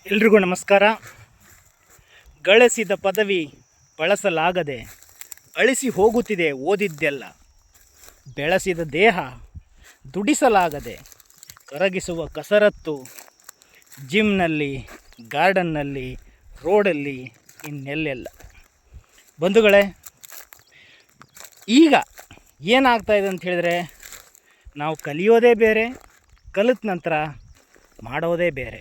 ಎಲ್ರಿಗೂ ನಮಸ್ಕಾರ. ಗಳಿಸಿದ ಪದವಿ ಬಳಸಲಾಗದೆ ಅಳಿಸಿ ಹೋಗುತ್ತಿದೆ ಓದಿದ್ದೆಲ್ಲ. ಬೆಳೆಸಿದ ದೇಹ ದುಡಿಸಲಾಗದೆ ಕರಗಿಸುವ ಕಸರತ್ತು ಜಿಮ್ನಲ್ಲಿ, ಗಾರ್ಡನ್ನಲ್ಲಿ, ರೋಡಲ್ಲಿ, ಇನ್ನೆಲ್ಲೆಲ್ಲ. ಬಂಧುಗಳೇ, ಈಗ ಏನಾಗ್ತಾಯಿದೆ ಅಂತ ಹೇಳಿದ್ರೆ, ನಾವು ಕಲಿಯೋದೇ ಬೇರೆ, ಕಲಿತ ನಂತರ ಮಾಡೋದೇ ಬೇರೆ.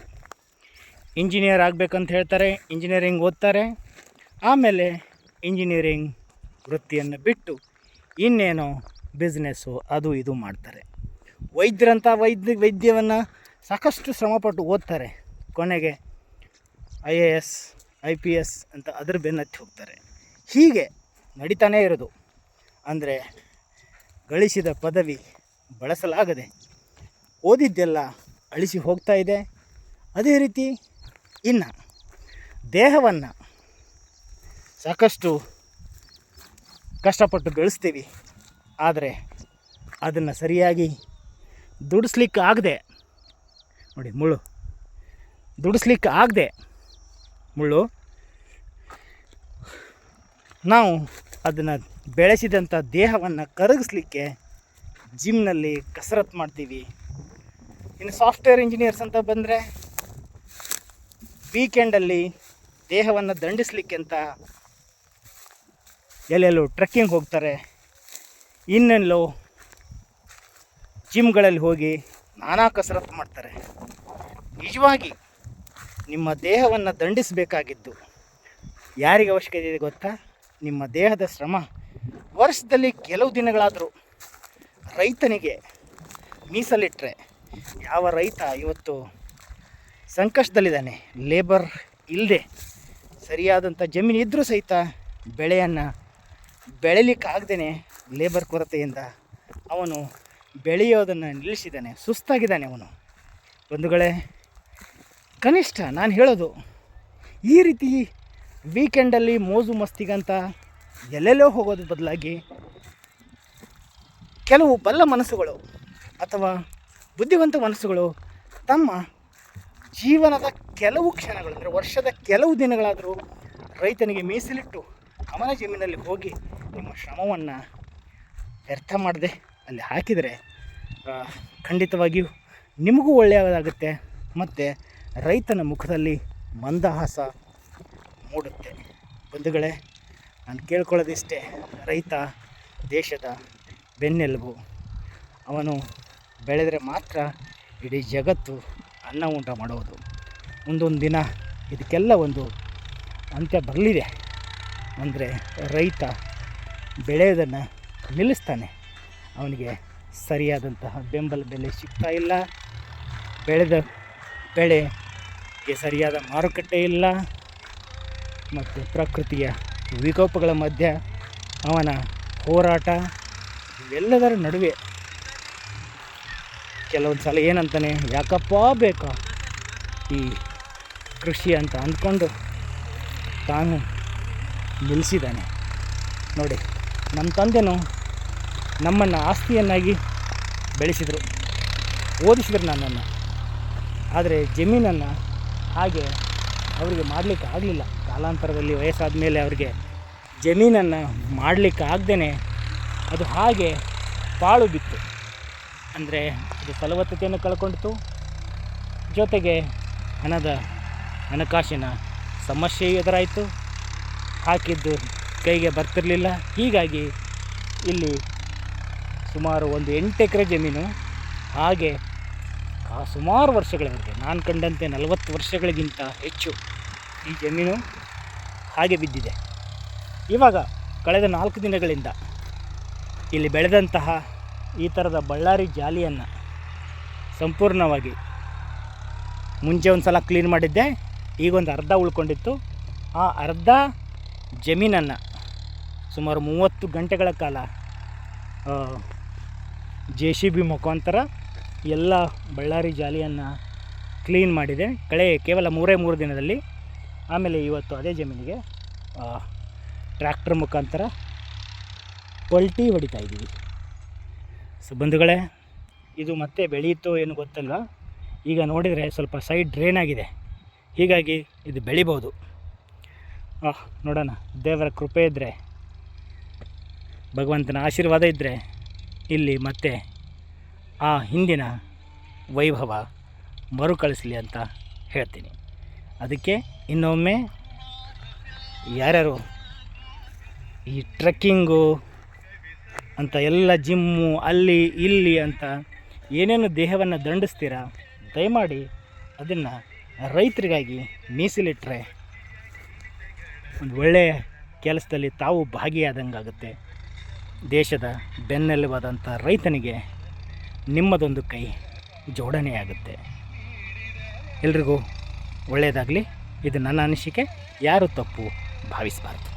ಇಂಜಿನಿಯರ್ ಆಗಬೇಕಂತ ಹೇಳ್ತಾರೆ, ಇಂಜಿನಿಯರಿಂಗ್ ಓದ್ತಾರೆ, ಆಮೇಲೆ ಇಂಜಿನಿಯರಿಂಗ್ ವೃತ್ತಿಯನ್ನು ಬಿಟ್ಟು ಇನ್ನೇನೋ ಬಿಸ್ನೆಸ್ಸು ಅದು ಇದು ಮಾಡ್ತಾರೆ. ವೈದ್ಯರಂಥ ವೈದ್ಯವನ್ನು ಸಾಕಷ್ಟು ಶ್ರಮಪಟ್ಟು ಓದ್ತಾರೆ, ಕೊನೆಗೆ IAS IPS ಅಂತ ಅದ್ರ ಬೆನ್ನತ್ತಿ ಹೋಗ್ತಾರೆ. ಹೀಗೆ ನಡೀತಾನೇ ಇರೋದು. ಅಂದರೆ ಗಳಿಸಿದ ಪದವಿ ಬಳಸಲಾಗದೆ ಓದಿದ್ದೆಲ್ಲ ಅಳಿಸಿ ಹೋಗ್ತಾ ಇದೆ. ಅದೇ ರೀತಿ ಇನ್ನು ದೇಹವನ್ನು ಸಾಕಷ್ಟು ಕಷ್ಟಪಟ್ಟು ಬೆಳೆಸ್ತೀವಿ, ಆದರೆ ಅದನ್ನು ಸರಿಯಾಗಿ ದುಡಿಸ್ಲಿಕ್ಕೆ ಆಗದೆ, ನೋಡಿ ಮುಳ್ಳು, ದುಡಿಸ್ಲಿಕ್ಕೆ ಆಗದೆ ಮುಳ್ಳು, ನಾವು ಅದನ್ನು ಬೆಳೆಸಿದಂಥ ದೇಹವನ್ನು ಕರಗಿಸ್ಲಿಕ್ಕೆ ಜಿಮ್ನಲ್ಲಿ ಕಸರತ್ತು ಮಾಡ್ತೀವಿ. ಇನ್ನು ಸಾಫ್ಟ್ವೇರ್ ಇಂಜಿನಿಯರ್ಸ್ ಅಂತ ಬಂದರೆ ವೀಕೆಂಡಲ್ಲಿ ದೇಹವನ್ನು ದಂಡಿಸಲಿಕ್ಕೆ ಅಂತ ಎಲ್ಲೆಲ್ಲೋ ಟ್ರೆಕ್ಕಿಂಗ್ ಹೋಗ್ತಾರೆ, ಇನ್ನೆಲ್ಲೋ ಜಿಮ್ಗಳಲ್ಲಿ ಹೋಗಿ ನಾನಾ ಕಸರತ್ತು ಮಾಡ್ತಾರೆ. ನಿಜವಾಗಿ ನಿಮ್ಮ ದೇಹವನ್ನು ದಂಡಿಸಬೇಕಾಗಿದ್ದು ಯಾರಿಗೆ ಅವಶ್ಯಕತೆ ಇದೆ ಗೊತ್ತಾ? ನಿಮ್ಮ ದೇಹದ ಶ್ರಮ. ವರ್ಷದಲ್ಲಿ ಕೆಲವು ದಿನಗಳಾದರೂ ರೈತನಿಗೆ ಮೀಸಲಿಟ್ಟರೆ, ಯಾವ ರೈತ ಇವತ್ತು ಸಂಕಷ್ಟದಲ್ಲಿದ್ದಾನೆ, ಲೇಬರ್ ಇಲ್ಲದೆ ಸರಿಯಾದಂಥ ಜಮೀನು ಇದ್ದರೂ ಸಹಿತ ಬೆಳೆಯನ್ನು ಬೆಳೀಲಿಕ್ಕಾಗ್ದೇ ಲೇಬರ್ ಕೊರತೆಯಿಂದ ಅವನು ಬೆಳೆಯೋದನ್ನು ನಿಲ್ಲಿಸಿದ್ದಾನೆ, ಸುಸ್ತಾಗಿದ್ದಾನೆ ಅವನು. ಬಂಧುಗಳೇ, ಕನಿಷ್ಠ ನಾನು ಹೇಳೋದು, ಈ ರೀತಿ ವೀಕೆಂಡಲ್ಲಿ ಮೋಜು ಮಸ್ತಿಗಂತ ಎಲ್ಲೆಲ್ಲೋ ಹೋಗೋದ್ರ ಬದಲಾಗಿ ಕೆಲವು ಬಲ್ಲ ಮನಸ್ಸುಗಳು ಅಥವಾ ಬುದ್ಧಿವಂತ ಮನಸ್ಸುಗಳು ತಮ್ಮ ಜೀವನದ ಕೆಲವು ಕ್ಷಣಗಳು, ಅಂದರೆ ವರ್ಷದ ಕೆಲವು ದಿನಗಳಾದರೂ ರೈತನಿಗೆ ಮೀಸಲಿಟ್ಟು ಅವನ ಜಮೀನಲ್ಲಿ ಹೋಗಿ ನಿಮ್ಮ ಶ್ರಮವನ್ನು ವ್ಯರ್ಥ ಮಾಡದೆ ಅಲ್ಲಿ ಹಾಕಿದರೆ ಖಂಡಿತವಾಗಿಯೂ ನಿಮಗೂ ಒಳ್ಳೆಯದಾಗುತ್ತೆ, ಮತ್ತು ರೈತನ ಮುಖದಲ್ಲಿ ಮಂದಹಾಸ ಮೂಡುತ್ತೆ. ಬಂಧುಗಳೇ, ನಾನು ಕೇಳ್ಕೊಳ್ಳೋದಿಷ್ಟೇ, ರೈತ ದೇಶದ ಬೆನ್ನೆಲುಬು. ಅವನು ಬೆಳೆದರೆ ಮಾತ್ರ ಇಡೀ ಜಗತ್ತು ಅನ್ನ ಊಟ ಮಾಡೋದು. ಮುಂದೊಂದು ದಿನ ಇದಕ್ಕೆಲ್ಲ ಒಂದು ಅಂತ್ಯ ಬರಲಿದೆ. ಅಂದರೆ ರೈತ ಬೆಳೆಯೋದನ್ನು ನಿಲ್ಲಿಸ್ತಾನೆ, ಅವನಿಗೆ ಸರಿಯಾದಂತಹ ಬೆಂಬಲ ಬೆಲೆ ಸಿಗ್ತಾ ಇಲ್ಲ, ಬೆಳೆದ ಬೆಳೆಗೆ ಸರಿಯಾದ ಮಾರುಕಟ್ಟೆ ಇಲ್ಲ, ಮತ್ತು ಪ್ರಕೃತಿಯ ವಿಕೋಪಗಳ ಮಧ್ಯೆ ಅವನ ಹೋರಾಟ, ಇವೆಲ್ಲದರ ನಡುವೆ ಕೆಲವೊಂದು ಸಲ ಏನಂತಾನೆ, ಯಾಕಪ್ಪ ಬೇಕಾ ಈ ಕೃಷಿ ಅಂತ ಅಂದ್ಕೊಂಡು ತಾನು ನಿಲ್ಲಿಸಿದ್ದಾನೆ. ನೋಡಿ, ನಮ್ಮ ತಂದೆನೂ ನಮ್ಮನ್ನು ಆಸ್ತಿಯನ್ನಾಗಿ ಬೆಳೆಸಿದರು, ಓದಿಸಿದ್ರು ನನ್ನನ್ನು. ಆದರೆ ಜಮೀನನ್ನು ಹಾಗೆ ಅವರಿಗೆ ಮಾಡಲಿಕ್ಕೆ ಆಗಲಿಲ್ಲ. ಕಾಲಾಂತರದಲ್ಲಿ ವಯಸ್ಸಾದ ಮೇಲೆ ಅವರಿಗೆ ಜಮೀನನ್ನು ಮಾಡಲಿಕ್ಕೆ ಆಗದೇ ಅದು ಹಾಗೆ ಪಾಳು ಬಿತ್ತು. ಅಂದರೆ ಅದು ಫಲವತ್ತತೆಯನ್ನು ಕಳ್ಕೊಂಡಿತು, ಜೊತೆಗೆ ಹಣಕಾಸಿನ ಸಮಸ್ಯೆ ಎದುರಾಯಿತು, ಹಾಕಿದ್ದು ಕೈಗೆ ಬರ್ತಿರಲಿಲ್ಲ. ಹೀಗಾಗಿ ಇಲ್ಲಿ ಸುಮಾರು ಒಂದು 8 ಎಕರೆ ಜಮೀನು ಹಾಗೆ ಸುಮಾರು ವರ್ಷಗಳವರೆಗೆ, ನಾನು ಕಂಡಂತೆ 40 ವರ್ಷಗಳಿಗಿಂತ ಹೆಚ್ಚು ಈ ಜಮೀನು ಹಾಗೆ ಬಿದ್ದಿದೆ. ಇವಾಗ ಕಳೆದ 4 ದಿನಗಳಿಂದ ಇಲ್ಲಿ ಬೆಳೆದಂತಹ ಈ ಥರದ ಬಳ್ಳಾರಿ ಜಾಲಿಯನ್ನು ಸಂಪೂರ್ಣವಾಗಿ, ಮುಂಚೆ ಒಂದು ಸಲ ಕ್ಲೀನ್ ಮಾಡಿದ್ದೆ, ಈಗೊಂದು ಅರ್ಧ ಉಳ್ಕೊಂಡಿತ್ತು. ಆ ಅರ್ಧ ಜಮೀನನ್ನು ಸುಮಾರು 30 ಗಂಟೆಗಳ ಕಾಲ JCB ಮುಖಾಂತರ ಎಲ್ಲ ಬಳ್ಳಾರಿ ಜಾಲಿಯನ್ನು ಕ್ಲೀನ್ ಮಾಡಿದೆ, ಕೇವಲ 3 ದಿನದಲ್ಲಿ. ಆಮೇಲೆ ಇವತ್ತು ಅದೇ ಜಮೀನಿಗೆ ಟ್ರ್ಯಾಕ್ಟರ್ ಮುಖಾಂತರ ಪಲ್ಟಿ ಹೊಡಿತಾ ಇದ್ದೀವಿ. ಸೊ ಬಂಧುಗಳೇ, ಇದು ಮತ್ತೆ ಬೆಳೆಯುತ್ತೋ ಏನು ಗೊತ್ತಲ್ವ. ಈಗ ನೋಡಿದರೆ ಸ್ವಲ್ಪ ಸೈಡ್ ಡ್ರೈನ್ ಆಗಿದೆ, ಹೀಗಾಗಿ ಇದು ಬೆಳಿಬೋದು. ನೋಡೋಣ, ದೇವರ ಕೃಪೆ ಇದ್ದರೆ, ಭಗವಂತನ ಆಶೀರ್ವಾದ ಇದ್ದರೆ ಇಲ್ಲಿ ಮತ್ತೆ ಆ ಹಿಂದಿನ ವೈಭವ ಮರುಕಳಿಸಲಿ ಅಂತ ಹೇಳ್ತೀನಿ. ಅದಕ್ಕೆ ಇನ್ನೊಮ್ಮೆ ಯಾರ್ಯಾರು ಈ ಟ್ರೆಕ್ಕಿಂಗು ಅಂತ ಎಲ್ಲ ಜಿಮ್ಮು ಅಲ್ಲಿ ಇಲ್ಲಿ ಅಂತ ಏನೇನು ದೇಹವನ್ನು ದಂಡಿಸ್ತೀರ, ದಯಮಾಡಿ ಅದನ್ನು ರೈತರಿಗಾಗಿ ಮೀಸಲಿಟ್ಟರೆ ಒಂದು ಒಳ್ಳೆಯ ಕೆಲಸದಲ್ಲಿ ತಾವು ಭಾಗಿಯಾದಂಗಾಗುತ್ತೆ. ದೇಶದ ಬೆನ್ನೆಲುಬಾದಂಥ ರೈತನಿಗೆ ನಿಮ್ಮದೊಂದು ಕೈ ಜೋಡಣೆಯಾಗುತ್ತೆ. ಎಲ್ರಿಗೂ ಒಳ್ಳೆಯದಾಗಲಿ. ಇದು ನನ್ನ ಅನಿಸಿಕೆ, ಯಾರು ತಪ್ಪು ಭಾವಿಸಬಾರ್ದು.